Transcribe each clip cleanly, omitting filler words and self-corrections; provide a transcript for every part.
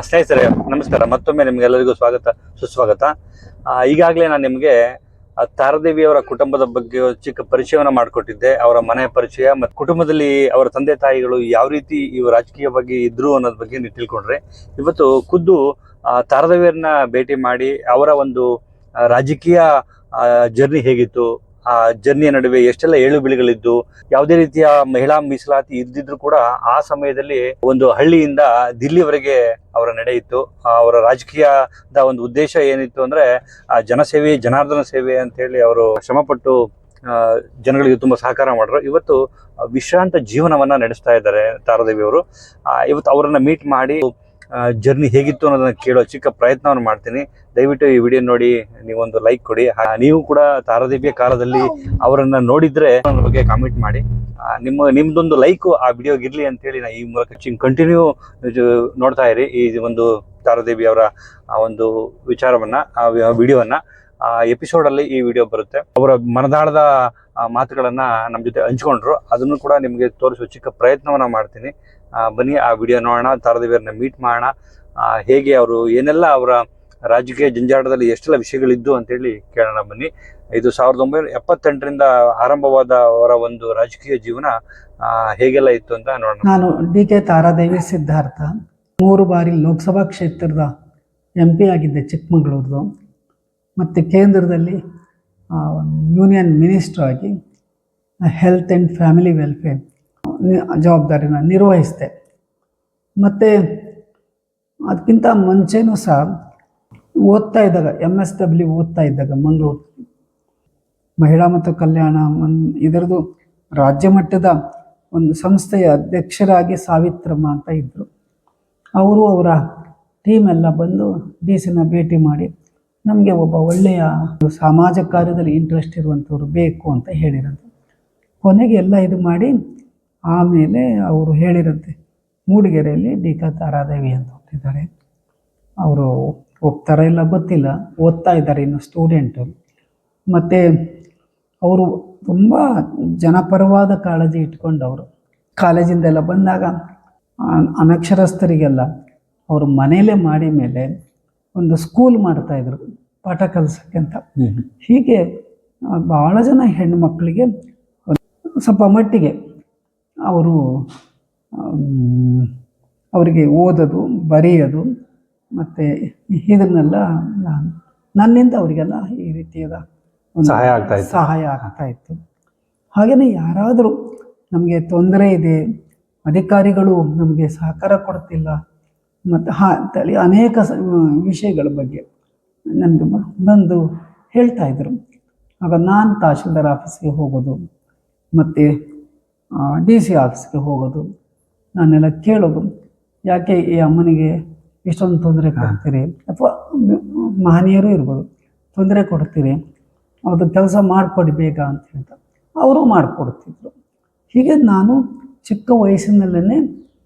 ಸ್ನೇಹಿತರೆ ನಮಸ್ಕಾರ. ಮತ್ತೊಮ್ಮೆ ನಿಮ್ಗೆಲ್ಲರಿಗೂ ಸ್ವಾಗತ ಸುಸ್ವಾಗತ. ಈಗಾಗಲೇ ನಾನು ನಿಮಗೆ ತಾರಾದೇವಿಯವರ ಕುಟುಂಬದ ಬಗ್ಗೆ ಚಿಕ್ಕ ಪರಿಚಯವನ್ನು ಮಾಡಿಕೊಟ್ಟಿದ್ದೆ. ಅವರ ಮನೆಯ ಪರಿಚಯ ಮತ್ತು ಕುಟುಂಬದಲ್ಲಿ ಅವರ ತಂದೆ ತಾಯಿಗಳು ಯಾವ ರೀತಿ ಇವು ರಾಜಕೀಯವಾಗಿ ಇದ್ರು ಅನ್ನೋದ್ರ ಬಗ್ಗೆ ನೀವು ತಿಳ್ಕೊಂಡ್ರೆ, ಇವತ್ತು ಖುದ್ದು ತಾರಾದೇವಿಯರನ್ನ ಭೇಟಿ ಮಾಡಿ ಅವರ ಒಂದು ರಾಜಕೀಯ ಜರ್ನಿ ಹೇಗಿತ್ತು, ಆ ಜರ್ನಿಯ ನಡುವೆ ಎಷ್ಟೆಲ್ಲ ಏಳು ಬೀಳುಗಳಿದ್ದು, ಯಾವುದೇ ರೀತಿಯ ಮಹಿಳಾ ಮೀಸಲಾತಿ ಇದ್ದಿದ್ರು ಕೂಡ ಆ ಸಮಯದಲ್ಲಿ ಒಂದು ಹಳ್ಳಿಯಿಂದ ದಿಲ್ಲಿವರೆಗೆ ಅವರ ನಡೆ ಇತ್ತು. ಅವರ ರಾಜಕೀಯದ ಒಂದು ಉದ್ದೇಶ ಏನಿತ್ತು ಅಂದ್ರೆ ಜನಸೇವೆ, ಜನಾರ್ದನ ಸೇವೆ ಅಂತ ಹೇಳಿ ಅವರು ಶ್ರಮಪಟ್ಟು ಜನಗಳಿಗೆ ತುಂಬಾ ಸಹಕಾರ ಮಾಡಿದ್ರು. ಇವತ್ತು ವಿಶ್ರಾಂತ ಜೀವನವನ್ನ ನಡೆಸ್ತಾ ಇದ್ದಾರೆ ತಾರಾದೇವಿ ಅವರು. ಇವತ್ತು ಅವರನ್ನ ಮೀಟ್ ಮಾಡಿ ಜರ್ನಿ ಹೇಗಿತ್ತು ಅನ್ನೋದನ್ನ ಕೇಳೋ ಚಿಕ್ಕ ಪ್ರಯತ್ನವನ್ನು ಮಾಡ್ತೀನಿ. ದಯವಿಟ್ಟು ಈ ವಿಡಿಯೋ ನೋಡಿ ನೀವೊಂದು ಲೈಕ್ ಕೊಡಿ. ನೀವು ಕೂಡ ತಾರಾದೇವಿಯ ಕಾಲದಲ್ಲಿ ಅವರನ್ನ ನೋಡಿದ್ರೆ ಅದ್ರ ಬಗ್ಗೆ ಕಾಮೆಂಟ್ ಮಾಡಿ. ನಿಮ್ದೊಂದು ಲೈಕ್ ಆ ವಿಡಿಯೋಗೆ ಇರ್ಲಿ ಅಂತ ಹೇಳಿ ನಾ ಈ ಮೂಲಕ ಕಂಟಿನ್ಯೂ ನೋಡ್ತಾ ಇರಿ ಈ ಒಂದು ತಾರಾದೇವಿ ಅವರ ಒಂದು ವಿಚಾರವನ್ನ, ವಿಡಿಯೋವನ್ನ. ಎಪಿಸೋಡ್ ಅಲ್ಲಿ ಈ ವಿಡಿಯೋ ಬರುತ್ತೆ. ಅವರ ಮನದಾಳದ ಮಾತುಗಳನ್ನ ನಮ್ಮ ಜೊತೆ ಹಂಚ್ಕೊಂಡ್ರು, ಅದನ್ನು ಕೂಡ ನಿಮ್ಗೆ ತೋರಿಸುವ ಚಿಕ್ಕ ಪ್ರಯತ್ನವನ್ನ ಮಾಡ್ತೀನಿ. ಬನ್ನಿ ಆ ವಿಡಿಯೋ ನೋಡೋಣ, ತಾರಾದೇವಿಯರನ್ನ ಮೀಟ್ ಮಾಡೋಣ. ಹೇಗೆ ಅವರು ಏನೆಲ್ಲ ಅವರ ರಾಜಕೀಯ ಜಂಜಾಟದಲ್ಲಿ ಎಷ್ಟೆಲ್ಲ ವಿಷಯಗಳಿದ್ದು ಅಂತೇಳಿ ಕೇಳೋಣ ಬನ್ನಿ. ಇದು 1978ರಿಂದ ಆರಂಭವಾದ ಅವರ ಒಂದು ರಾಜಕೀಯ ಜೀವನ ಹೇಗೆಲ್ಲ ಇತ್ತು ಅಂತ ನೋಡೋಣ. ನಾನು ಡಿ.ಕೆ. ತಾರಾದೇವಿ ಸಿದ್ಧಾರ್ಥ 3 ಬಾರಿ ಲೋಕಸಭಾ ಕ್ಷೇತ್ರದ MP ಆಗಿದ್ದೆ ಚಿಕ್ಕಮಗಳೂರ್ದು. ಮತ್ತು ಕೇಂದ್ರದಲ್ಲಿ ಯೂನಿಯನ್ ಮಿನಿಸ್ಟರ್ ಆಗಿ ಹೆಲ್ತ್ ಆ್ಯಂಡ್ ಫ್ಯಾಮಿಲಿ ವೆಲ್ಫೇರ್ ಜವಾಬ್ದಾರಿನ ನಿರ್ವಹಿಸಿದೆ. ಮತ್ತು ಅದಕ್ಕಿಂತ ಮುಂಚೆನೂ ಸಹ ಓದ್ತಾ ಇದ್ದಾಗ MSW ಓದ್ತಾ ಇದ್ದಾಗ ಮಂಗಳೂರು ಮಹಿಳಾ ಮತ್ತು ಕಲ್ಯಾಣ ಇದರದು ರಾಜ್ಯ ಮಟ್ಟದ ಒಂದು ಸಂಸ್ಥೆಯ ಅಧ್ಯಕ್ಷರಾಗಿ ಸಾವಿತ್ರಮ್ಮ ಅಂತ ಇದ್ದರು. ಅವರು ಅವರ ಟೀಮ್ ಎಲ್ಲ ಬಂದು DC ಭೇಟಿ ಮಾಡಿ ನಮಗೆ ಒಬ್ಬ ಒಳ್ಳೆಯ ಸಮಾಜ ಕಾರ್ಯದಲ್ಲಿ ಇಂಟ್ರೆಸ್ಟ್ ಇರುವಂಥವ್ರು ಬೇಕು ಅಂತ ಹೇಳಿರಂತೆ. ಕೊನೆಗೆ ಎಲ್ಲ ಇದು ಮಾಡಿ ಆಮೇಲೆ ಅವರು ಹೇಳಿರಂತೆ ಮೂಡಿಗೆರೆಯಲ್ಲಿ ಡಿ.ಕೆ. ತಾರಾದೇವಿ ಅಂತ ಹುಟ್ಟಿದ್ದಾರೆ. ಅವರು ಹೋಗ್ತಾರ ಇಲ್ಲ ಗೊತ್ತಿಲ್ಲ, ಓದ್ತಾ ಇದ್ದಾರೆ ಇನ್ನು ಸ್ಟೂಡೆಂಟು. ಮತ್ತು ಅವರು ತುಂಬ ಜನಪರವಾದ ಕಾಳಜಿ ಇಟ್ಕೊಂಡವರು. ಕಾಲೇಜಿಂದೆಲ್ಲ ಬಂದಾಗ ಅನಕ್ಷರಸ್ಥರಿಗೆಲ್ಲ ಅವರು ಮನೆಯಲ್ಲೇ ಮಾಡಿ ಮೇಲೆ ಒಂದು ಸ್ಕೂಲ್ ಮಾಡ್ತಾಯಿದ್ರು ಪಾಠ ಕಲಿಸೋಕ್ಕೆ ಅಂತ. ಹೀಗೆ ಭಾಳ ಜನ ಹೆಣ್ಣುಮಕ್ಕಳಿಗೆ ಸ್ವಲ್ಪ ಮಟ್ಟಿಗೆ ಅವರು ಅವರಿಗೆ ಓದೋದು, ಬರೆಯೋದು ಮತ್ತು ಇದನ್ನೆಲ್ಲ ನನ್ನಿಂದ ಅವರಿಗೆಲ್ಲ ಈ ರೀತಿಯಾದ ಸಹಾಯ ಆಗ್ತಾ ಇತ್ತು. ಹಾಗೆಯೇ ಯಾರಾದರೂ ನಮಗೆ ತೊಂದರೆ ಇದೆ, ಅಧಿಕಾರಿಗಳು ನಮಗೆ ಸಹಕಾರ ಕೊಡ್ತಿಲ್ಲ ಮತ್ತು ಅಂತೇಳಿ ಅನೇಕ ವಿಷಯಗಳ ಬಗ್ಗೆ ನನಗೆ ಬಂದು ಹೇಳ್ತಾಯಿದ್ರು. ಆಗ ನಾನು ತಹಶೀಲ್ದಾರ್ ಆಫೀಸ್ಗೆ ಹೋಗೋದು ಮತ್ತು DC ಆಫೀಸ್ಗೆ ಹೋಗೋದು, ನಾನೆಲ್ಲ ಕೇಳೋದು, ಯಾಕೆ ಈ ಅಮ್ಮನಿಗೆ ಇಷ್ಟೊಂದು ತೊಂದರೆ ಕೊಡ್ತೀರಿ, ಅಥವಾ ಮಹನೀಯರು ಇರ್ಬೋದು, ತೊಂದರೆ ಕೊಡ್ತೀರಿ, ಅದು ಕೆಲಸ ಮಾಡಿಕೊಡಿ ಬೇಗ ಅಂತ ಹೇಳ್ತಾ ಅವರು ಮಾಡಿಕೊಡ್ತಿದ್ರು. ಹೀಗೆ ನಾನು ಚಿಕ್ಕ ವಯಸ್ಸಿನಲ್ಲೇ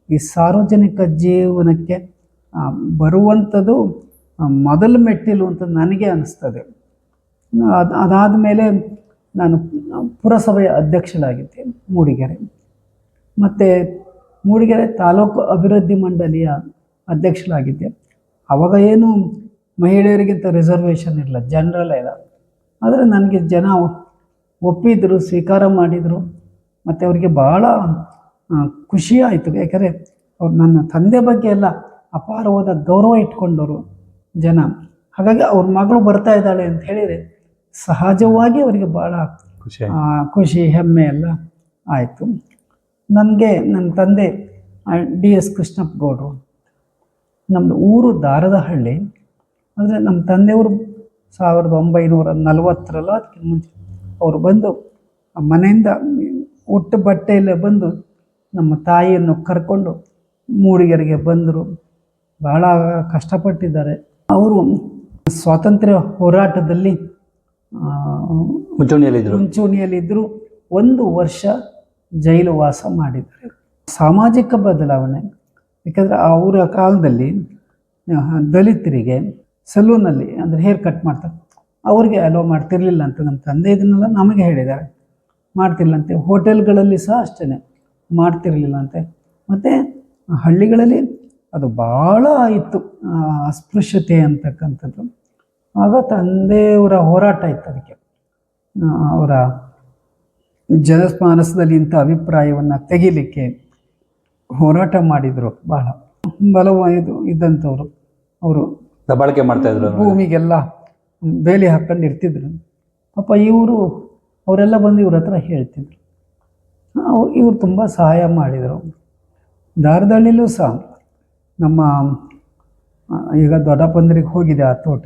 ಈ ಸಾರ್ವಜನಿಕ ಜೀವನಕ್ಕೆ ಬರುವಂಥದ್ದು ಮೊದಲ ಮೆಟ್ಟಿಲು ಅಂತ ನನಗೆ ಅನ್ನಿಸ್ತದೆ. ಅದಾದ ಮೇಲೆ ನಾನು ಪುರಸಭೆಯ ಅಧ್ಯಕ್ಷರಾಗಿದ್ದೆ ಮೂಡಿಗೆರೆ. ಮತ್ತು ಮೂಡಿಗೆರೆ ತಾಲೂಕು ಅಭಿವೃದ್ಧಿ ಮಂಡಳಿಯ ಅಧ್ಯಕ್ಷರಾಗಿದ್ದೆ. ಆವಾಗ ಏನು ಮಹಿಳೆಯರಿಗಿಂತ ರಿಸರ್ವೇಷನ್ ಇರಲ್ಲ, ಜನರಲ್ಲೇ ಇಲ್ಲ. ಆದರೆ ನನಗೆ ಜನ ಒಪ್ಪಿದ್ರು, ಸ್ವೀಕಾರ ಮಾಡಿದರು. ಮತ್ತು ಅವರಿಗೆ ಭಾಳ ಖುಷಿ ಆಯಿತು. ಯಾಕಂದರೆ ಅವ್ರು ನನ್ನ ತಂದೆ ಬಗ್ಗೆ ಎಲ್ಲ ಅಪಾರವಾದ ಗೌರವ ಇಟ್ಕೊಂಡವರು ಜನ. ಹಾಗಾಗಿ ಅವ್ರ ಮಗಳು ಬರ್ತಾ ಇದ್ದಾಳೆ ಅಂತ ಹೇಳಿದರೆ ಸಹಜವಾಗಿ ಅವರಿಗೆ ಭಾಳ ಖುಷಿ, ಹೆಮ್ಮೆ ಎಲ್ಲ ಆಯಿತು. ನನಗೆ ನನ್ನ ತಂದೆ DS ಕೃಷ್ಣಪ್ಪ ಗೌಡರು. ನಮ್ಮದು ಊರು ದಾರದಹಳ್ಳಿ. ಅಂದರೆ ನಮ್ಮ ತಂದೆಯವರು 1940ರಲ್ಲಿ ಅದಕ್ಕೆ ಮುಂಚೆ ಅವರು ಬಂದು ಮನೆಯಿಂದ ಒಟ್ಟು ಬಟ್ಟೆಯಲ್ಲೇ ಬಂದು ನಮ್ಮ ತಾಯಿಯನ್ನು ಕರ್ಕೊಂಡು ಮೂಡಿಗೆರೆಗೆ ಬಂದರು. ಭಾಳ ಕಷ್ಟಪಟ್ಟಿದ್ದಾರೆ ಅವರು. ಸ್ವಾತಂತ್ರ್ಯ ಹೋರಾಟದಲ್ಲಿ ಮುಂಚೂಣಿಯಲ್ಲಿದ್ದರು. 1 ವರ್ಷ ಜೈಲು ವಾಸ ಮಾಡಿದ್ದಾರೆ. ಸಾಮಾಜಿಕ ಬದಲಾವಣೆ, ಯಾಕಂದರೆ ಅವರ ಕಾಲದಲ್ಲಿ ದಲಿತರಿಗೆ ಸಲೂನಲ್ಲಿ ಅಂದರೆ ಹೇರ್ ಕಟ್ ಮಾಡ್ತಾರೆ, ಅವ್ರಿಗೆ ಅಲೋ ಮಾಡ್ತಿರ್ಲಿಲ್ಲ ಅಂತ ನಮ್ಮ ತಂದೆ ಇದನ್ನೆಲ್ಲ ನಮಗೆ ಹೇಳಿದ್ದಾರೆ. ಮಾಡ್ತಿರ್ಲಿಲ್ಲಂತೆ. ಹೋಟೆಲ್ಗಳಲ್ಲಿ ಸಹ ಅಷ್ಟೇ ಮಾಡ್ತಿರಲಿಲ್ಲ ಅಂತೆ. ಮತ್ತು ಹಳ್ಳಿಗಳಲ್ಲಿ ಅದು ಭಾಳ ಇತ್ತು, ಅಸ್ಪೃಶ್ಯತೆ ಅಂತಕ್ಕಂಥದ್ದು. ಆಗ ತಂದೆಯವರ ಹೋರಾಟ ಇತ್ತು ಅದಕ್ಕೆ. ಅವರ ಜನಮಾನಸದಲ್ಲಿ ಇಂಥ ಅಭಿಪ್ರಾಯವನ್ನು ತೆಗಿಲಿಕ್ಕೆ ಹೋರಾಟ ಮಾಡಿದರು. ಭಾಳ ಬಲವಾದ ಇದ್ದಂಥವ್ರು ಅವರು. ದಬ್ಬಾಳಿಕೆ ಮಾಡ್ತಾ ಇದ್ರು. ಭೂಮಿಗೆಲ್ಲ ಬೇಲಿ ಹಾಕೊಂಡು ಇರ್ತಿದ್ರು. ಪಾಪ ಅವರೆಲ್ಲ ಬಂದು ಇವ್ರ ಹತ್ರ ಹೇಳ್ತಿದ್ರು. ಇವ್ರು ತುಂಬ ಸಹಾಯ ಮಾಡಿದರು. ದಾರದಳ್ಳಿಲೂ ಸಹ ನಮ್ಮ ಈಗ ದೊಡ್ಡಪ್ಪಂದ್ರಿಗೆ ಹೋಗಿದೆ ಆ ತೋಟ,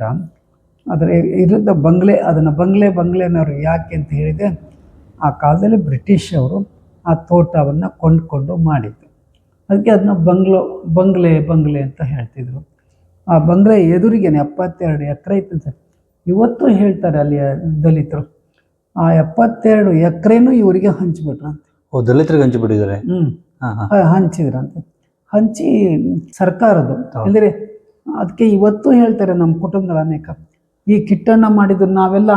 ಅದರ ಇರುತ್ತ ಬಂಗ್ಲೆ, ಅದನ್ನು ಬಂಗ್ಲೆನವರು ಯಾಕೆ ಅಂತ ಹೇಳಿದೆ, ಆ ಕಾಲದಲ್ಲಿ ಬ್ರಿಟಿಷ್ ಅವರು ಆ ತೋಟವನ್ನು ಕೊಂಡ್ಕೊಂಡು ಮಾಡಿದ್ದು. ಅದಕ್ಕೆ ಅದನ್ನ ಬಂಗ್ಲೆ ಅಂತ ಹೇಳ್ತಿದ್ರು. ಆ ಬಂಗ್ಲೆ ಎದುರಿಗೇನೆ 72 ಎಕರೆ ಇತ್ತು ಸರ್. ಇವತ್ತು ಹೇಳ್ತಾರೆ ಅಲ್ಲಿ ದಲಿತರು, ಆ 72 ಎಕರೆನೂ ಇವರಿಗೆ ಹಂಚಿಬಿಟ್ರಂತೆ. ದಲಿತರಿಗೆ ಹಂಚಿಬಿಟ್ಟಿದ್ದಾರೆ. ಹಂಚಿದ್ರಂತೆ. ಹಂಚಿ ಸರ್ಕಾರದ್ದು ಅಂದರೆ ಅದಕ್ಕೆ ಇವತ್ತು ಹೇಳ್ತಾರೆ ನಮ್ಮ ಕುಟುಂಬದ ಅನೇಕ, ಈ ಕಿಟ್ಟಣ್ಣ ಮಾಡಿದ್ರು ನಾವೆಲ್ಲ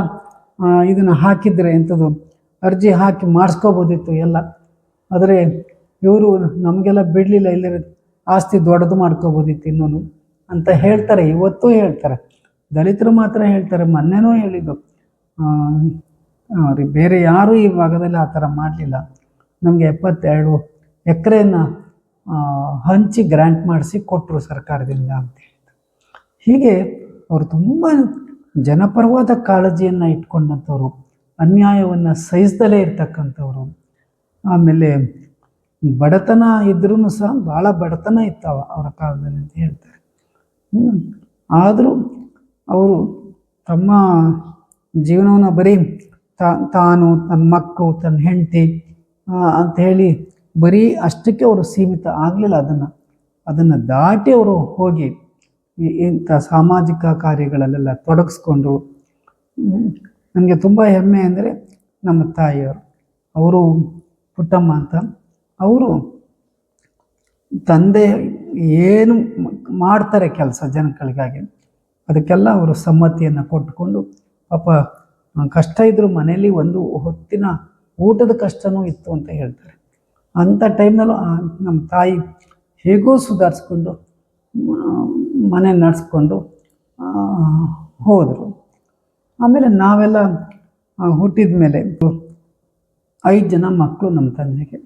ಇದನ್ನು ಹಾಕಿದ್ರೆ ಎಂಥದ್ದು ಅರ್ಜಿ ಹಾಕಿ ಮಾಡಿಸ್ಕೋಬೋದಿತ್ತು ಎಲ್ಲ, ಆದರೆ ಇವರು ನಮಗೆಲ್ಲ ಬಿಡಲಿಲ್ಲ, ಇಲ್ಲಿ ಆಸ್ತಿ ದೊಡ್ಡದು ಮಾಡ್ಕೋಬೋದಿತ್ತು ಇನ್ನೂ ಅಂತ ಹೇಳ್ತಾರೆ. ಇವತ್ತು ಹೇಳ್ತಾರೆ. ದಲಿತರು ಮಾತ್ರ ಹೇಳ್ತಾರೆ. ಮೊನ್ನೆನೂ ಹೇಳಿದ್ದು, ಬೇರೆ ಯಾರೂ ಈ ಭಾಗದಲ್ಲಿ ಆ ಥರ ಮಾಡಲಿಲ್ಲ. ನಮಗೆ 72 ಎಕರೆಯನ್ನು ಹಂಚಿ ಗ್ರ್ಯಾಂಟ್ ಮಾಡಿಸಿ ಕೊಟ್ಟರು ಸರ್ಕಾರದಿಂದ ಅಂತ ಹೇಳಿದ್ರು. ಹೀಗೆ ಅವರು ತುಂಬ ಜನಪರವಾದ ಕಾಳಜಿಯನ್ನು ಇಟ್ಕೊಂಡಂಥವ್ರು, ಅನ್ಯಾಯವನ್ನು ಸಹಿಸ್ದಲೇ ಇರ್ತಕ್ಕಂಥವ್ರು. ಆಮೇಲೆ ಬಡತನ ಇದ್ರೂ ಸಹ ಭಾಳ ಬಡತನ ಇತ್ತವ ಅವರ ಕಾಲದಲ್ಲಿ ಅಂತ ಹೇಳ್ತಾರೆ. ಆದರೂ ಅವರು ತಮ್ಮ ಜೀವನವನ್ನು ಬರೀ ತಾನು, ತನ್ನ ಮಕ್ಕಳು, ತನ್ನ ಹೆಂಡತಿ ಅಂಥೇಳಿ ಬರೀ ಅಷ್ಟಕ್ಕೆ ಅವರು ಸೀಮಿತ ಆಗಲಿಲ್ಲ. ಅದನ್ನು ದಾಟಿ ಅವರು ಹೋಗಿ ಇಂಥ ಸಾಮಾಜಿಕ ಕಾರ್ಯಗಳಲ್ಲೆಲ್ಲ ತೊಡಗಿಸ್ಕೊಂಡು. ನನಗೆ ತುಂಬ ಹೆಮ್ಮೆ ಅಂದರೆ ನಮ್ಮ ತಾಯಿಯವರು, ಅವರು ಪುಟ್ಟಮ್ಮ ಅಂತ, ಅವರು ತಂದೆ ಏನು ಮಾಡ್ತಾರೆ ಕೆಲಸ ಜನಗಳಿಗಾಗಿ ಅದಕ್ಕೆಲ್ಲ ಅವರು ಸಮ್ಮತಿಯನ್ನು ಕೊಟ್ಟುಕೊಂಡು, ಪಾಪ ಕಷ್ಟ ಇದ್ದರೂ ಮನೆಯಲ್ಲಿ ಒಂದು ಹೊತ್ತಿನ ಊಟದ ಕಷ್ಟನೂ ಇತ್ತು ಅಂತ ಹೇಳ್ತಾರೆ. ಅಂಥ ಟೈಮ್ನಲ್ಲೂ ನಮ್ಮ ತಾಯಿ ಹೇಗೋ ಸುಧಾರಿಸ್ಕೊಂಡು ಮನೆ ನಡೆಸ್ಕೊಂಡು ಹೋದರು. ಆಮೇಲೆ ನಾವೆಲ್ಲ ಹುಟ್ಟಿದ ಮೇಲೆ 5 ಜನ ಮಕ್ಕಳು ನಮ್ಮ ತಂದೆಗೆ.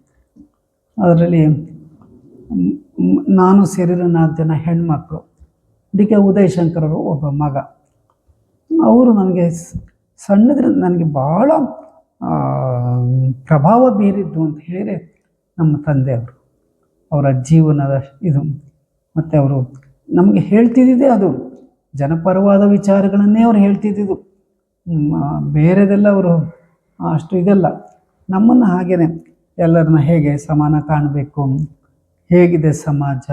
ಅದರಲ್ಲಿ ನಾನು ಸೇರಿರೋ 4 ಜನ ಹೆಣ್ಮಕ್ಳು. ಅದಕ್ಕೆ ಉದಯ್ ಶಂಕರರು ಒಬ್ಬ ಮಗ. ಅವರು ನನಗೆ ಸಣ್ಣದ್ರಿಂದ ನನಗೆ ಭಾಳ ಪ್ರಭಾವ ಬೀರಿದ್ದು ಅಂತ ಹೇಳಿದರೆ ನಮ್ಮ ತಂದೆಯವರು, ಅವರ ಜೀವನದ ಇದು. ಮತ್ತು ಅವರು ನಮಗೆ ಹೇಳ್ತಿದ್ದಿದ್ದೇ ಅದು ಜನಪರವಾದ ವಿಚಾರಗಳನ್ನೇ ಅವ್ರು ಹೇಳ್ತಿದ್ದಿದ್ದು. ಬೇರೆದೆಲ್ಲ ಅವರು ಅಷ್ಟು ಇದಲ್ಲ. ನಮ್ಮನ್ನು ಹಾಗೇ ಎಲ್ಲರನ್ನ ಹೇಗೆ ಸಮಾನ ಕಾಣಬೇಕು, ಹೇಗಿದೆ ಸಮಾಜ,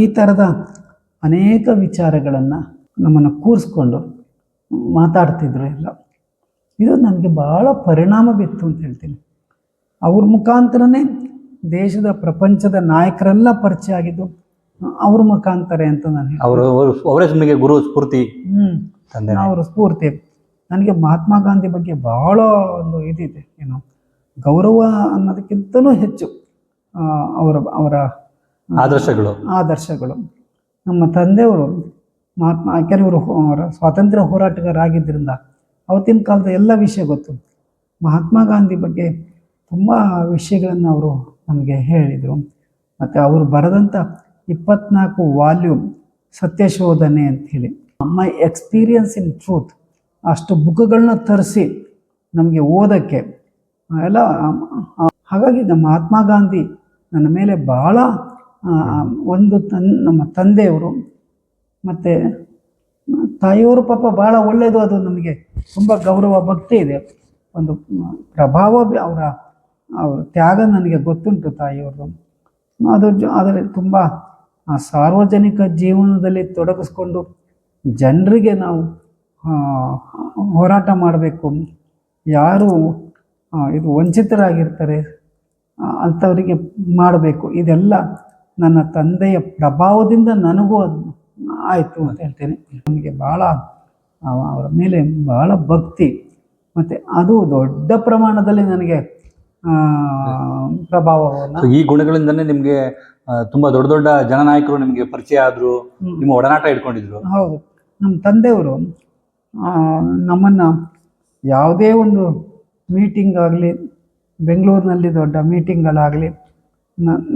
ಈ ಥರದ ಅನೇಕ ವಿಚಾರಗಳನ್ನು ನಮ್ಮನ್ನು ಕೂರಿಸ್ಕೊಂಡು ಮಾತಾಡ್ತಿದ್ರು ಎಲ್ಲ. ಇದು ನನಗೆ ಭಾಳ ಪರಿಣಾಮ ಬಿತ್ತು ಅಂತ ಹೇಳ್ತೀನಿ. ಅವ್ರ ಮುಖಾಂತರನೇ ದೇಶದ ಪ್ರಪಂಚದ ನಾಯಕರೆಲ್ಲ ಪರಿಚಯ ಆಗಿದ್ದು ಅವ್ರ ಮುಖಾಂತರ ಅಂತ ನಾನು ಅವರೇ ನಿಮಗೆ ಗುರು ಸ್ಫೂರ್ತಿ. ಅವರ ಸ್ಫೂರ್ತಿ. ನನಗೆ ಮಹಾತ್ಮ ಗಾಂಧಿ ಬಗ್ಗೆ ಭಾಳ ಒಂದು ಇದಿದೆ, ಏನು ಗೌರವ ಅನ್ನೋದಕ್ಕಿಂತಲೂ ಹೆಚ್ಚು ಅವರ ಆದರ್ಶಗಳು. ನಮ್ಮ ತಂದೆಯವರು ಕೆಲವರು ಸ್ವಾತಂತ್ರ್ಯ ಹೋರಾಟಗಾರರಾಗಿದ್ದರಿಂದ ಅವತ್ತಿನ ಕಾಲದ ಎಲ್ಲ ವಿಷಯ ಗೊತ್ತು. ಮಹಾತ್ಮ ಗಾಂಧಿ ಬಗ್ಗೆ ತುಂಬ ವಿಷಯಗಳನ್ನು ಅವರು ನಮಗೆ ಹೇಳಿದರು. ಮತ್ತು ಅವರು ಬರೆದಂಥ 24 ವಾಲ್ಯೂಮ್ ಸತ್ಯಶೋಧನೆ ಅಂಥೇಳಿ, ಮೈ ಎಕ್ಸ್ಪೀರಿಯನ್ಸ್ ಇನ್ ಟ್ರೂತ್, ಅಷ್ಟು ಬುಕ್ಗಳನ್ನ ತರಿಸಿ ನಮಗೆ ಓದೋಕ್ಕೆ ಎಲ್ಲ. ಹಾಗಾಗಿ ನಮ್ಮ ಮಹಾತ್ಮ ಗಾಂಧಿ ನನ್ನ ಮೇಲೆ ಭಾಳ ಒಂದು ನಮ್ಮ ತಂದೆಯವರು ಮತ್ತು ತಾಯಿಯವರು ಪಾಪ ಭಾಳ ಒಳ್ಳೆಯದು. ಅದು ನಮಗೆ ತುಂಬ ಗೌರವ ಭಕ್ತಿ ಇದೆ. ಒಂದು ಪ್ರಭಾವ ಅವರ ತ್ಯಾಗ ನನಗೆ ಗೊತ್ತುಂಟು ತಾಯಿಯವ್ರದ್ದು. ಅದರಲ್ಲಿ ತುಂಬ ಸಾರ್ವಜನಿಕ ಜೀವನದಲ್ಲಿ ತೊಡಗಿಸ್ಕೊಂಡು ಜನರಿಗೆ ನಾವು ಹೋರಾಟ ಮಾಡಬೇಕು, ಯಾರು ಇದು ವಂಚಿತರಾಗಿರ್ತಾರೆ ಅಂಥವರಿಗೆ ಮಾಡಬೇಕು. ಇದೆಲ್ಲ ನನ್ನ ತಂದೆಯ ಪ್ರಭಾವದಿಂದ ನನಗೂ ಅದು ಆಯಿತು ಅಂತ ಹೇಳ್ತೇನೆ. ನನಗೆ ಭಾಳ ಅವರ ಮೇಲೆ ಭಾಳ ಭಕ್ತಿ, ಮತ್ತು ಅದು ದೊಡ್ಡ ಪ್ರಮಾಣದಲ್ಲಿ ನನಗೆ ಪ್ರಭಾವವನ್ನು. So, ಈ ಗುಣಗಳಿಂದನೇ ನಿಮ್ಗೆ ತುಂಬಾ ದೊಡ್ಡ ದೊಡ್ಡ ಜನನಾಯಕರು ನಿಮ್ಗೆ ಪರಿಚಯ ಆದ್ರು, ನಿಮ್ಮ ಒಡನಾಟ ಇಟ್ಕೊಂಡಿದ್ರು. ಹೌದು, ನಮ್ಮ ತಂದೆಯವರು ನಮ್ಮನ್ನ ಯಾವುದೇ ಒಂದು ಮೀಟಿಂಗ್ ಆಗಲಿ, ಬೆಂಗಳೂರಿನಲ್ಲಿ ದೊಡ್ಡ ಮೀಟಿಂಗ್ಗಳಾಗಲಿ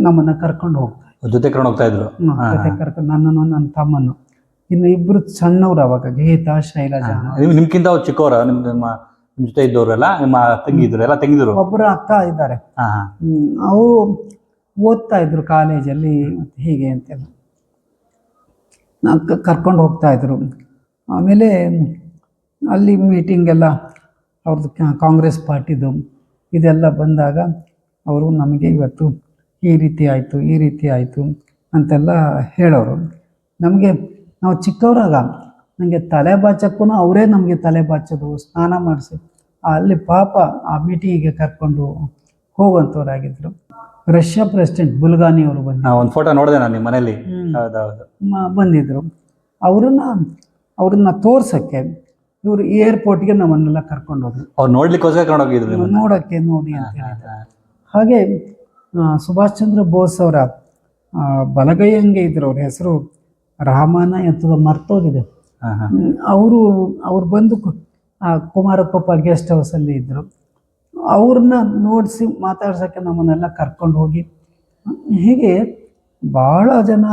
ನಮ್ಮನ್ನು ಕರ್ಕೊಂಡು ಹೋಗ್ತಾರೆ, ಜೊತೆ ಕರ್ಕೊಂಡು ಹೋಗ್ತಾ ಇದ್ರು. ಜೊತೆ ಕರ್ಕೊಂಡು, ನನ್ನನ್ನು ನನ್ನ ತಮ್ಮನ್ನು. ಇನ್ನು ಇಬ್ರು ಸಣ್ಣವ್ರು ಅವಾಗ, ಗೀತಾ ಶೈಲಜಾ. ನಿಮ್ಗಿಂತ ಅವ್ರು ಚಿಕ್ಕವರ? ನಿಮ್ ಜೊತೆ ಇದ್ದವರೆಲ್ಲ ನಿಮ್ಮ ತಂಗಿದ್ರು? ಎಲ್ಲ ತಂಗಿದ್ರು? ಒಬ್ಬರು ಅಕ್ಕ ಇದ್ದಾರೆ. ಅವರು ಓದ್ತಾ ಇದ್ರು ಕಾಲೇಜಲ್ಲಿ, ಮತ್ತೆ ಹೀಗೆ ಅಂತೆಲ್ಲ ಕರ್ಕೊಂಡು ಹೋಗ್ತಾ ಇದ್ರು. ಆಮೇಲೆ ಅಲ್ಲಿ ಮೀಟಿಂಗ್ ಎಲ್ಲ ಅವ್ರದ್ದು ಕಾಂಗ್ರೆಸ್ ಪಾರ್ಟಿದು ಇದೆಲ್ಲ ಬಂದಾಗ ಅವರು ನಮಗೆ ಇವತ್ತು ಈ ರೀತಿ ಆಯಿತು, ಈ ರೀತಿ ಆಯಿತು ಅಂತೆಲ್ಲ ಹೇಳೋರು. ನಮಗೆ ನಾವು ಚಿಕ್ಕವರಾಗ ನನಗೆ ತಲೆ ಬಾಚಕ್ಕೂ ಅವರೇ ನಮಗೆ ತಲೆ ಬಾಚೋದು, ಸ್ನಾನ ಮಾಡಿಸಿ ಅಲ್ಲಿ ಪಾಪ ಆ ಮೀಟಿಂಗಿಗೆ ಕರ್ಕೊಂಡು ಹೋಗುವಂಥವ್ರಾಗಿದ್ದರು. ರಷ್ಯಾ ಪ್ರೆಸಿಡೆಂಟ್ ಬುಲ್ಗಾನಿ ಅವರು ಒಂದು ಫೋಟೋ ನೋಡಿದೆ ನಾನು ನಿಮ್ಮ ಮನೇಲಿ. ಬಂದಿದ್ದರು. ಅವ್ರನ್ನ ತೋರ್ಸೋಕ್ಕೆ ಇವರು ಏರ್ಪೋರ್ಟ್ಗೆ ನಮ್ಮನ್ನೆಲ್ಲ ಕರ್ಕೊಂಡು ಹೋದ್ರು. ಅವ್ರು ನೋಡ್ಲಿಕ್ಕೋಸ್ಕರ ಕರ್ಕೊಂಡು ಹೋಗಿದ್ರು, ನೋಡೋಕ್ಕೆ, ನೋಡಿ ಅಂತ ಹೇಳಿದ್ರು. ಹಾಗೆ ಸುಭಾಷ್ ಚಂದ್ರ ಬೋಸ್ ಅವರ ಬಲಗೈಯಂಗೆ ಇದ್ರು, ಅವ್ರ ಹೆಸರು ರಾಮನ ಎಂಥದ್ದು ಮರ್ತೋಗಿದೆ. ಅವ್ರು ಬಂದು ಕುಮಾರಕೊಪ್ಪ ಗೆಸ್ಟ್ ಹೌಸಲ್ಲಿ ಇದ್ದರು. ಅವ್ರನ್ನ ನೋಡಿಸಿ ಮಾತಾಡ್ಸೋಕ್ಕೆ ನಮ್ಮನ್ನೆಲ್ಲ ಕರ್ಕೊಂಡು ಹೋಗಿ, ಹೀಗೆ ಭಾಳ ಜನ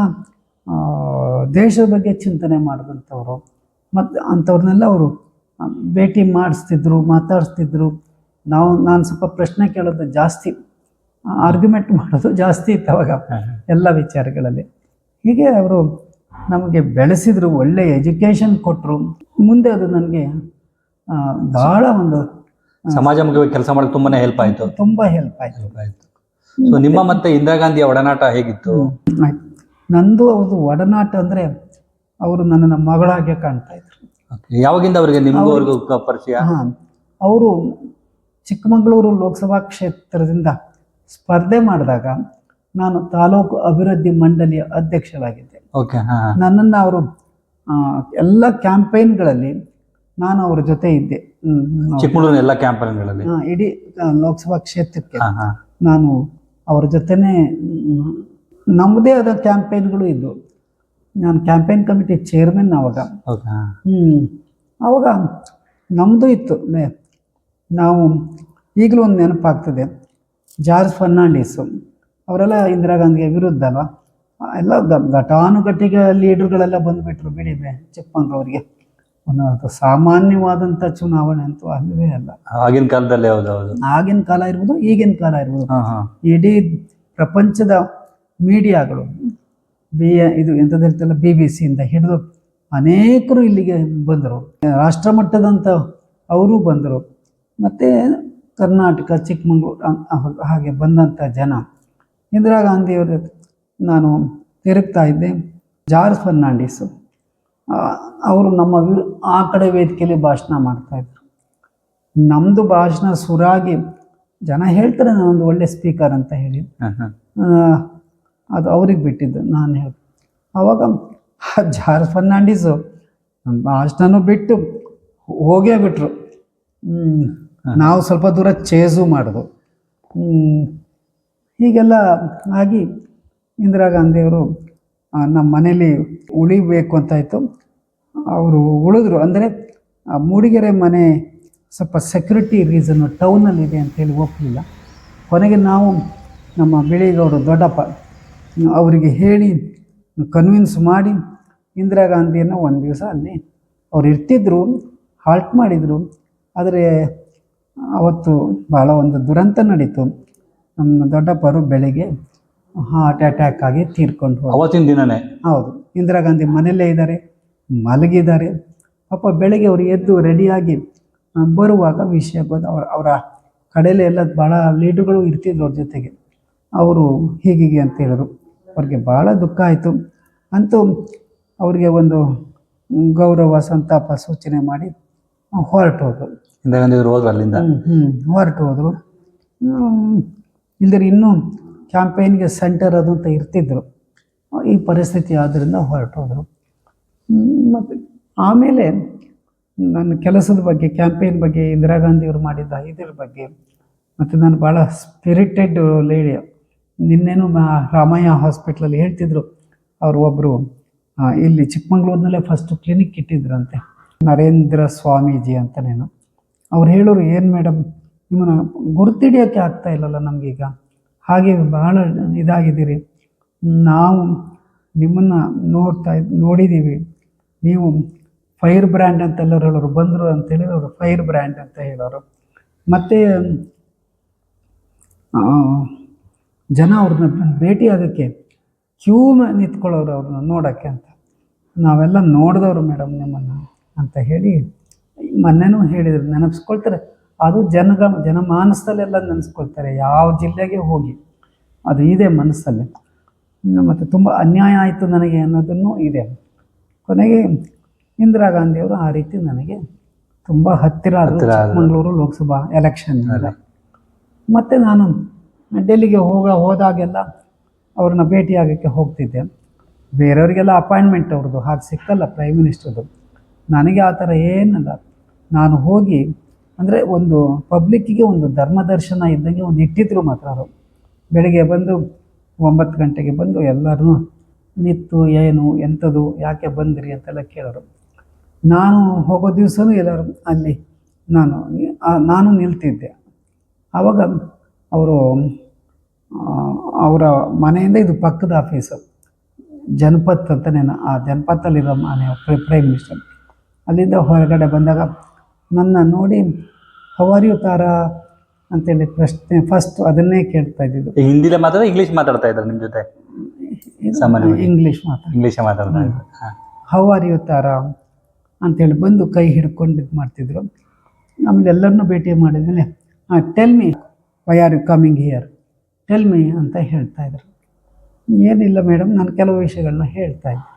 ದೇಶದ ಬಗ್ಗೆ ಚಿಂತನೆ ಮಾಡಿದಂಥವ್ರು. ಮತ್ತು ಅಂಥವ್ರನ್ನೆಲ್ಲ ಅವರು ಭೇಟಿ ಮಾಡಿಸ್ತಿದ್ರು, ಮಾತಾಡಿಸ್ತಿದ್ರು. ನಾನು ಸ್ವಲ್ಪ ಪ್ರಶ್ನೆ ಕೇಳೋದು ಜಾಸ್ತಿ, ಆರ್ಗ್ಯುಮೆಂಟ್ ಮಾಡೋದು ಜಾಸ್ತಿ ಇತ್ತು ಅವಾಗ ಎಲ್ಲ ವಿಚಾರಗಳಲ್ಲಿ. ಹೀಗೆ ಅವರು ನಮಗೆ ಬೆಳೆಸಿದ್ರು, ಒಳ್ಳೆ ಎಜುಕೇಷನ್ ಕೊಟ್ಟರು. ಮುಂದೆ ಅದು ನನಗೆ ಭಾಳ ಒಂದು ಸಮಾಜಮುಖವಾಗಿ ಕೆಲಸ ಮಾಡಕ್ಕೆ ತುಂಬಾನೇ ಹೆಲ್ಪ್ ಆಯಿತು. ತುಂಬ ಹೆಲ್ಪ್ ಆಯಿತು. ಸೊ ನಿಮ್ಮ ಮತ್ತೆ ಇಂದಿರಾ ಗಾಂಧಿಯ ಒಡನಾಟ ಹೇಗಿತ್ತು? ನಂದು ಅವ್ರದ್ದು ಒಡನಾಟ ಅಂದರೆ, ಅವರು ನನ್ನನ್ನು ಮಗಳಾಗೆ ಕಾಣ್ತಾ ಇದ್ರು. ಯಾವಾಗಿಂದ ಅವರಿಗೆ ನಿಮಗೂ ಪರಿಚಯ? ಅವರು ಚಿಕ್ಕಮಗಳೂರು ಲೋಕಸಭಾ ಕ್ಷೇತ್ರದಿಂದ ಸ್ಪರ್ಧೆ ಮಾಡಿದಾಗ ನಾನು ತಾಲೂಕು ಅಭಿವೃದ್ಧಿ ಮಂಡಳಿಯ ಅಧ್ಯಕ್ಷರಾಗಿದ್ದೆ. ನನ್ನನ್ನು ಅವರು ಎಲ್ಲ ಕ್ಯಾಂಪೇನ್ಗಳಲ್ಲಿ ನಾನು ಅವ್ರ ಜೊತೆ ಇದ್ದೆ. ಚಿಕ್ಕಮಗಳೂರಿನ ಎಲ್ಲ ಕ್ಯಾಂಪೇನ್ಗಳಲ್ಲಿ, ಇಡೀ ಲೋಕಸಭಾ ಕ್ಷೇತ್ರಕ್ಕೆ ನಾನು ಅವ್ರ ಜೊತೆನೇ, ನಮ್ಮದೇ ಆದ ಕ್ಯಾಂಪೇನ್ಗಳು ಇದ್ದವು. ನಾನು ಕ್ಯಾಂಪೇನ್ ಕಮಿಟಿ ಚೇರ್ಮನ್ ಆವಾಗ. ಆವಾಗ ನಮ್ಮದು ಇತ್ತು. ನಾವು ಈಗಲೂ ಒಂದು ನೆನಪಾಗ್ತದೆ, ಜಾರ್ಜ್ ಫರ್ನಾಂಡಿಸು ಅವರೆಲ್ಲ ಇಂದಿರಾ ಗಾಂಧಿಗೆ ವಿರುದ್ಧ ಅಲ್ವಾ, ಎಲ್ಲ ಘಟಾನುಘಟಿಗ ಲೀಡರ್ಗಳೆಲ್ಲ ಬಂದುಬಿಟ್ರು ಬಿಡಿ ಚಿಕ್ಕಮಗಳೂರಿಗೆ. ಒಂದು ಸಾಮಾನ್ಯವಾದಂಥ ಚುನಾವಣೆ ಅಂತೂ ಅಲ್ಲವೇ ಅಲ್ಲ. ಆಗಿನ ಕಾಲದಲ್ಲಿ ಆಗಿನ ಕಾಲ ಇರ್ಬೋದು, ಈಗಿನ ಕಾಲ ಇರ್ಬೋದು, ಇಡೀ ಪ್ರಪಂಚದ ಮೀಡಿಯಾಗಳು ಇದು ಎಂಥದ್ದು ಹೇಳ್ತಲ್ಲ, BBC ಹಿಡಿದು ಅನೇಕರು ಇಲ್ಲಿಗೆ ಬಂದರು. ರಾಷ್ಟ್ರಮಟ್ಟದಂಥ ಅವರು ಬಂದರು. ಮತ್ತು ಕರ್ನಾಟಕ, ಚಿಕ್ಕಮಗಳೂರು ಹಾಗೆ ಬಂದಂಥ ಜನ. ಇಂದಿರಾ ಗಾಂಧಿಯವರು ನಾನು ತಿರುಗ್ತಾ ಇದ್ದೆ. ಜಾರ್ಜ್ ಫರ್ನಾಂಡಿಸು ಅವರು ನಮ್ಮ ಆ ಕಡೆ ವೇದಿಕೆಯಲ್ಲಿ ಭಾಷಣ ಮಾಡ್ತಾಯಿದ್ರು. ನಮ್ಮದು ಭಾಷಣ ಸುರಾಗಿ ಜನ ಹೇಳ್ತಾರೆ ನಾನೊಂದು ಒಳ್ಳೆ ಸ್ಪೀಕರ್ ಅಂತ ಹೇಳಿ. ಅದು ಅವ್ರಿಗೆ ಬಿಟ್ಟಿದ್ದು, ನಾನು ಹೇಳ್ದೆ. ಆವಾಗ ಜಾರ್ಜ್ ಫರ್ನಾಂಡಿಸು ಭಾಷಣನೂ ಬಿಟ್ಟು ಹೋಗೇ ಬಿಟ್ರು. ನಾವು ಸ್ವಲ್ಪ ದೂರ ಚೇಸು ಮಾಡಿದ್ವು. ಹೀಗೆಲ್ಲ ಆಗಿ ಇಂದಿರಾ ಗಾಂಧಿಯವರು ನಮ್ಮ ಮನೇಲಿ ಉಳಿಬೇಕು ಅಂತಾಯಿತು. ಅವರು ಉಳಿದ್ರು. ಅಂದರೆ ಮೂಡಿಗೆರೆ ಮನೆ ಸ್ವಲ್ಪ ಸೆಕ್ಯೂರಿಟಿ ರೀಸನ್ನು ಟೌನಲ್ಲಿದೆ ಅಂತೇಳಿ ಒಪ್ಪಲಿಲ್ಲ. ಕೊನೆಗೆ ನಾವು ನಮ್ಮ ಬಿಳಿಗೌಡರು ದೊಡ್ಡಪ್ಪ ಅವರಿಗೆ ಹೇಳಿ ಕನ್ವಿನ್ಸ್ ಮಾಡಿ ಇಂದಿರಾ ಗಾಂಧಿಯನ್ನು ಒಂದು ದಿವಸ ಅಲ್ಲಿ ಅವ್ರು ಇರ್ತಿದ್ರು, ಹಾಲ್ಟ್ ಮಾಡಿದರು. ಆದರೆ ಅವತ್ತು ಭಾಳ ಒಂದು ದುರಂತ ನಡೀತು. ನಮ್ಮ ದೊಡ್ಡಪ್ಪರು ಬೆಳಗ್ಗೆ ಹಾರ್ಟ್ ಅಟ್ಯಾಕ್ ಆಗಿ ತೀರ್ಕೊಂಡು ಹೋದರು. ಅವತ್ತಿನ ದಿನನೇ? ಹೌದು. ಇಂದಿರಾ ಗಾಂಧಿ ಮನೆಯಲ್ಲೇ ಇದ್ದಾರೆ, ಮಲಗಿದ್ದಾರೆ. ಪಾಪ ಬೆಳಗ್ಗೆ ಅವರು ಎದ್ದು ರೆಡಿಯಾಗಿ ಬರುವಾಗ ವಿಷಯ ಬಂದು ಅವರ ಕಡೆಯಲ್ಲೇ ಎಲ್ಲ ಭಾಳ ಲೀಡರ್ಗಳು ಇರ್ತಿದ್ರು ಅವ್ರ ಜೊತೆಗೆ. ಅವರು ಹೀಗೆ ಅಂತ ಹೇಳಿದ್ರು. ಅವ್ರಿಗೆ ಭಾಳ ದುಃಖ ಆಯಿತು. ಅಂತೂ ಅವ್ರಿಗೆ ಒಂದು ಗೌರವ ಸಂತಾಪ ಸೂಚನೆ ಮಾಡಿ ಹೊರಟು ಹೋದರು. ಇಂದಿರಾ ಗಾಂಧಿ ಹೋದ್ರು ಅಲ್ಲಿಂದ? ಹೊರಟು ಹೋದರು. ಇಲ್ಲದ್ರೆ ಇನ್ನೂ ಕ್ಯಾಂಪೇನ್ಗೆ ಸೆಂಟರ್ ಅದು ಅಂತ ಇರ್ತಿದ್ರು. ಈ ಪರಿಸ್ಥಿತಿ ಆದ್ದರಿಂದ ಹೊರಟು ಹೋದರು. ಮತ್ತು ಆಮೇಲೆ ನನ್ನ ಕೆಲಸದ ಬಗ್ಗೆ, ಕ್ಯಾಂಪೇನ್ ಬಗ್ಗೆ, ಇಂದಿರಾ ಗಾಂಧಿಯವರು ಮಾಡಿದ್ದ ಇದ್ರ ಬಗ್ಗೆ ಮತ್ತು ನಾನು ಭಾಳ ಸ್ಪಿರಿಟೆಡ್ ಲೇಡಿ. ನಿನ್ನೇನು ರಾಮಯ್ಯ ಹಾಸ್ಪಿಟ್ಲಲ್ಲಿ ಹೇಳ್ತಿದ್ರು, ಅವರು ಒಬ್ಬರು ಇಲ್ಲಿ ಚಿಕ್ಕಮಂಗ್ಳೂರಿನಲ್ಲೇ ಫಸ್ಟು ಕ್ಲಿನಿಕ್ ಇಟ್ಟಿದ್ರಂತೆ, ನರೇಂದ್ರ ಸ್ವಾಮೀಜಿ ಅಂತನೇನು. ಅವ್ರು ಹೇಳೋರು, ಏನು ಮೇಡಮ್ ನಿಮ್ಮನ್ನು ಗುರುತಿಡಿಯೋಕ್ಕೆ ಆಗ್ತಾ ಇಲ್ಲಲ್ಲ ನಮಗೀಗ, ಹಾಗೆ ಭಾಳ ಇದಾಗಿದ್ದೀರಿ, ನಾವು ನಿಮ್ಮನ್ನು ನೋಡಿದ್ದೀವಿ, ನೀವು ಫೈರ್ ಬ್ರ್ಯಾಂಡ್ ಅಂತೆಲ್ಲರೂ ಹೇಳೋರು, ಬಂದರು ಅಂತೇಳಿ ಅವರು ಫೈರ್ ಬ್ರ್ಯಾಂಡ್ ಅಂತ ಹೇಳೋರು. ಮತ್ತು ಜನ ಅವ್ರನ್ನ ಭೇಟಿ ಆಗೋಕ್ಕೆ ಕ್ಯೂ ನಿಂತ್ಕೊಳ್ಳೋರು ಅವ್ರನ್ನ ನೋಡೋಕ್ಕೆ ಅಂತ. ನಾವೆಲ್ಲ ನೋಡಿದವರು ಮೇಡಮ್ ನಿಮ್ಮನ್ನು ಅಂತ ಹೇಳಿ ಮೊನ್ನೆನೂ ಹೇಳಿದರು, ನೆನಪಿಸ್ಕೊಳ್ತಾರೆ. ಅದು ಜನಮಾನಸದಲ್ಲೆಲ್ಲ ನೆನೆಸ್ಕೊಳ್ತಾರೆ, ಯಾವ ಜಿಲ್ಲೆಗೆ ಹೋಗಿ ಅದು ಇದೆ ಮನಸ್ಸಲ್ಲಿ. ಮತ್ತು ತುಂಬ ಅನ್ಯಾಯ ಆಯಿತು ನನಗೆ ಅನ್ನೋದನ್ನು ಇದೆ. ಕೊನೆಗೆ ಇಂದಿರಾ ಗಾಂಧಿಯವರು ಆ ರೀತಿ ನನಗೆ ತುಂಬ ಹತ್ತಿರ ಆದರು ಚಿಕ್ಕಮಗಳೂರು ಲೋಕಸಭಾ ಎಲೆಕ್ಷನ್ನಿಂದ. ಮತ್ತು ನಾನು ಡೆಲ್ಲಿಗೆ ಹೋದಾಗೆಲ್ಲ ಅವ್ರನ್ನ ಭೇಟಿಯಾಗೋಕ್ಕೆ ಹೋಗ್ತಿದ್ದೆ. ಬೇರೆಯವರಿಗೆಲ್ಲ ಅಪಾಯಿಂಟ್ಮೆಂಟ್ ಅವ್ರದ್ದು ಹಾಗೆ ಸಿಕ್ಕಲ್ಲ, ಪ್ರೈಮ್ ಮಿನಿಸ್ಟರ್ದು. ನನಗೆ ಆ ಥರ ಏನಲ್ಲ. ನಾನು ಹೋಗಿ ಅಂದರೆ ಒಂದು ಪಬ್ಲಿಕ್ಕಿಗೆ ಒಂದು ಧರ್ಮದರ್ಶನ ಇದ್ದಂಗೆ ಒಂದು ಇಟ್ಟಿದ್ರು ಮಾತ್ರ. ಅವರು ಬೆಳಿಗ್ಗೆ ಬಂದು 9 ಗಂಟೆಗೆ ಬಂದು ಎಲ್ಲರೂ ನಿಂತು ಏನು ಎಂಥದ್ದು ಯಾಕೆ ಬಂದಿರಿ ಅಂತೆಲ್ಲ ಕೇಳೋರು. ನಾನು ಹೋಗೋ ದಿವಸನೂ ಎಲ್ಲರೂ ಅಲ್ಲಿ ನಾನು ನಿಲ್ತಿದ್ದೆ. ಆವಾಗ ಅವರು ಅವರ ಮನೆಯಿಂದ ಇದು ಪಕ್ಕದ ಆಫೀಸು, ಜನಪತ್ ಅಂತನೇನು, ಆ ಜನಪತ್ತಲ್ಲಿರೋ ಮನೆ ಪ್ರೈಮ್ ಮಿನಿಸ್ಟರ್. ಅಲ್ಲಿಂದ ಹೊರಗಡೆ ಬಂದಾಗ ನನ್ನ ನೋಡಿ ಹೌ ಆರ್ ಯು ತಾರಾ ಅಂತೇಳಿ ಪ್ರಶ್ನೆ ಫಸ್ಟ್ ಅದನ್ನೇ ಕೇಳ್ತಾ ಇದ್ದಿದ್ದು. ಹಿಂದಿಲೇ ಮಾತಾಡ ಇಂಗ್ಲೀಷ್ ಮಾತಾಡ್ತಾ ಇದ್ದಾರೆ ನಿಮ್ಮ ಜೊತೆ? ಇಂಗ್ಲೀಷ್ ಮಾತಾಡ್ತಾ ಇದ್ದಾರೆ. ಹೌ ಆರ್ ಯು ತಾರಾ ಅಂತೇಳಿ ಬಂದು ಕೈ ಹಿಡ್ಕೊಂಡು ಇದು ಮಾಡ್ತಿದ್ರು. ಆಮೇಲೆ ಎಲ್ಲರನ್ನೂ ಭೇಟಿ ಮಾಡಿದ್ಮೇಲೆ tell me why are you coming here, tell me ಅಂತ ಹೇಳ್ತಾಯಿದ್ರು. ಏನಿಲ್ಲ ಮೇಡಮ್, ನಾನು ಕೆಲವು ವಿಷಯಗಳನ್ನ ಹೇಳ್ತಾಯಿದ್ದೆ.